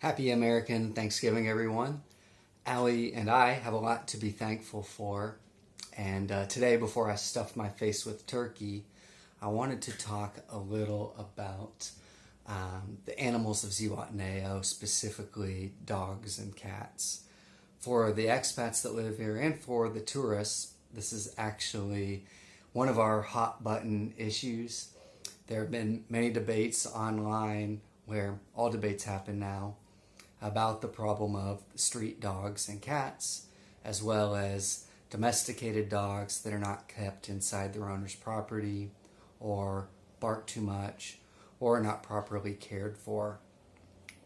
Happy American Thanksgiving, everyone. Allie and I have a lot to be thankful for. And today, before I stuffed my face with turkey, I wanted to talk a little about the animals of Zihuatanejo, specifically dogs and cats. For the expats that live here and for the tourists, this is actually one of our hot button issues. There have been many debates online, where all debates happen now, about the problem of street dogs and cats, as well as domesticated dogs that are not kept inside their owner's property, or bark too much, or not properly cared for.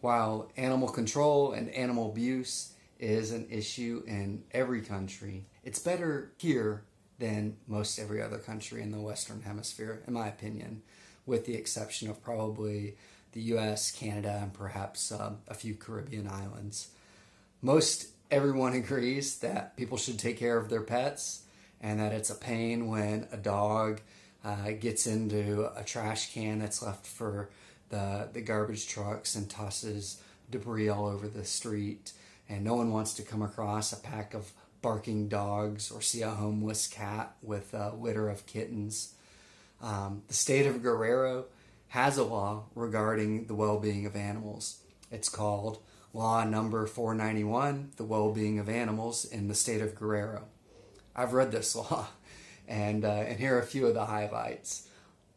While animal control and animal abuse is an issue in every country, it's better here than most every other country in the Western Hemisphere, in my opinion, with the exception of probably the US, Canada, and perhaps a few Caribbean islands. Most everyone agrees that people should take care of their pets and that it's a pain when a dog gets into a trash can that's left for the garbage trucks and tosses debris all over the street, and no one wants to come across a pack of barking dogs or see a homeless cat with a litter of kittens. The state of Guerrero has a law regarding the well-being of animals. It's called Law Number 491, the Well-Being of Animals in the State of Guerrero. I've read this law, and here are a few of the highlights.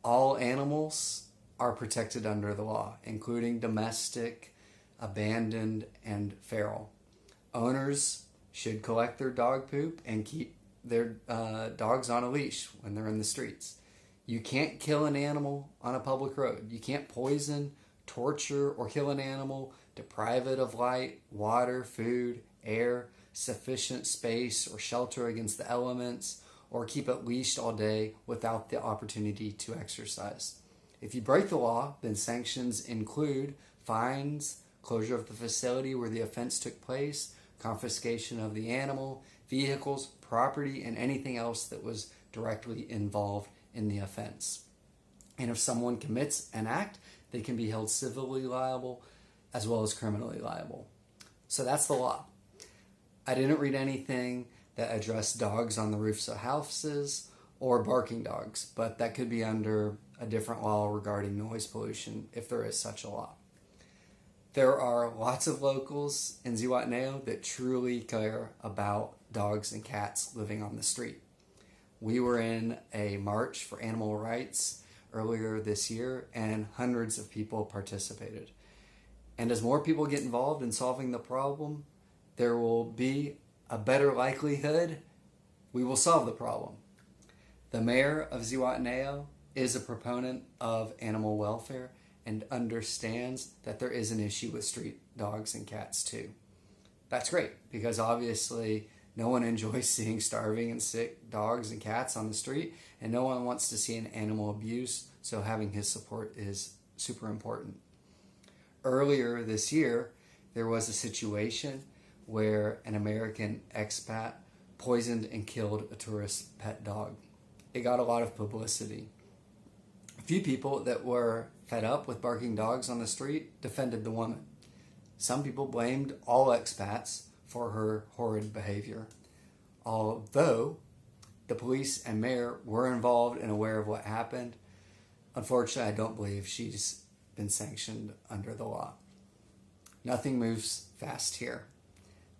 All animals are protected under the law, including domestic, abandoned, and feral. Owners should collect their dog poop and keep their dogs on a leash when they're in the streets. You can't kill an animal on a public road. You can't poison, torture, or kill an animal, deprive it of light, water, food, air, sufficient space, or shelter against the elements, or keep it leashed all day without the opportunity to exercise. If you break the law, then sanctions include fines, closure of the facility where the offense took place, confiscation of the animal, vehicles, property, and anything else that was directly involved in the offense. And if someone commits an act, they can be held civilly liable as well as criminally liable. So that's the law. I didn't read anything that addressed dogs on the roofs of houses or barking dogs, but that could be under a different law regarding noise pollution if there is such a law. There are lots of locals in Zihuatanejo that truly care about dogs and cats living on the street. We were in a march for animal rights earlier this year, and hundreds of people participated. And as more people get involved in solving the problem, there will be a better likelihood we will solve the problem. The mayor of Zihuatanejo is a proponent of animal welfare and understands that there is an issue with street dogs and cats too. That's great, because obviously no one enjoys seeing starving and sick dogs and cats on the street, and no one wants to see an animal abuse, so having his support is super important. Earlier this year, there was a situation where an American expat poisoned and killed a tourist pet dog. It got a lot of publicity. A few people that were fed up with barking dogs on the street defended the woman. Some people blamed all expats for her horrid behavior. Although the police and mayor were involved and aware of what happened, unfortunately, I don't believe she's been sanctioned under the law. Nothing moves fast here.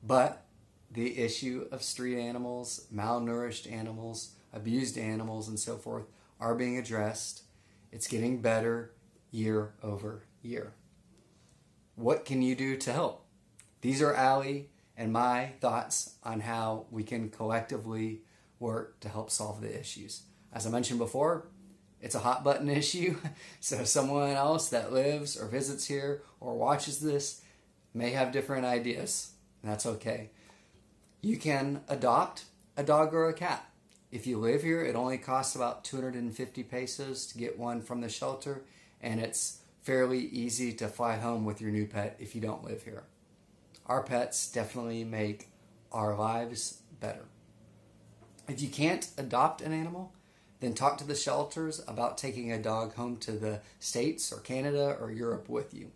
But the issue of street animals, malnourished animals, abused animals, and so forth are being addressed. It's getting better year over year. What can you do to help? These are Allie and my thoughts on how we can collectively work to help solve the issues. As I mentioned before, it's a hot button issue, so someone else that lives or visits here or watches this may have different ideas, and that's okay. You can adopt a dog or a cat. If you live here, it only costs about 250 pesos to get one from the shelter, and it's fairly easy to fly home with your new pet if you don't live here. Our pets definitely make our lives better. If you can't adopt an animal, then talk to the shelters about taking a dog home to the States or Canada or Europe with you.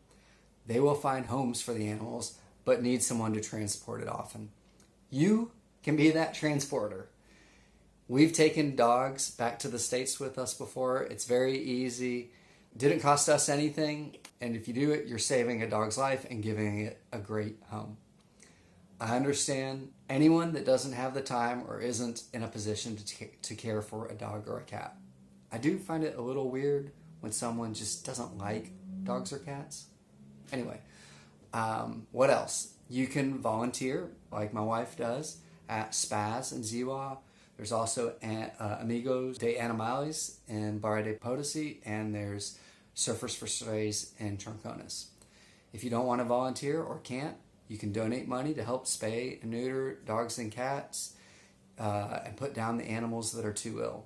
They will find homes for the animals, but need someone to transport it often. You can be that transporter. We've taken dogs back to the States with us before. It's very easy. Didn't cost us anything. And if you do it, you're saving a dog's life and giving it a great home. I understand anyone that doesn't have the time or isn't in a position to care for a dog or a cat. I do find it a little weird when someone just doesn't like dogs or cats. Anyway, what else? You can volunteer, like my wife does, at Spaz in Ziwa. There's also Amigos de Animales in Barra de Potosi, and there's Surfers for Strays in Troncones. If you don't want to volunteer or can't, you can donate money to help spay and neuter dogs and cats and put down the animals that are too ill.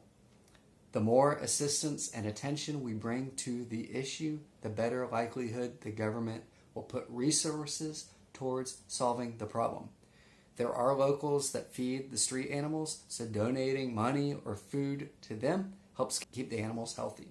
The more assistance and attention we bring to the issue, the better likelihood the government will put resources towards solving the problem. There are locals that feed the street animals, so donating money or food to them helps keep the animals healthy.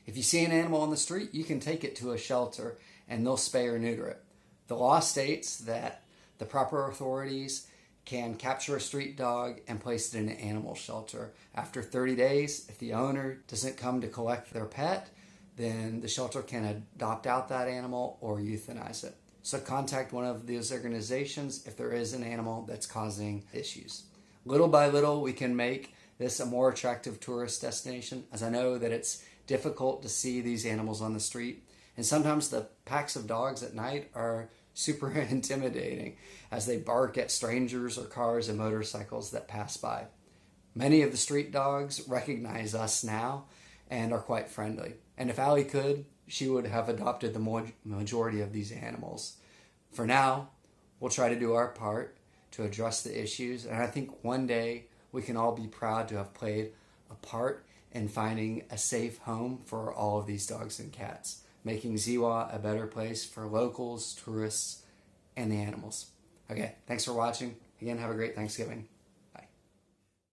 If you see an animal on the street, you can take it to a shelter and they'll spay or neuter it. The law states that the proper authorities can capture a street dog and place it in an animal shelter. After 30 days, if the owner doesn't come to collect their pet, then the shelter can adopt out that animal or euthanize it. So contact one of these organizations if there is an animal that's causing issues. Little by little, we can make this a more attractive tourist destination, as I know that it's difficult to see these animals on the street. And sometimes the packs of dogs at night are super intimidating as they bark at strangers or cars and motorcycles that pass by. Many of the street dogs recognize us now and are quite friendly. And if Allie could, she would have adopted the majority of these animals. For now, we'll try to do our part to address the issues, and I think one day we can all be proud to have played a part in finding a safe home for all of these dogs and cats, making Ziwa a better place for locals, tourists, and the animals. Okay, thanks for watching. Again, have a great Thanksgiving.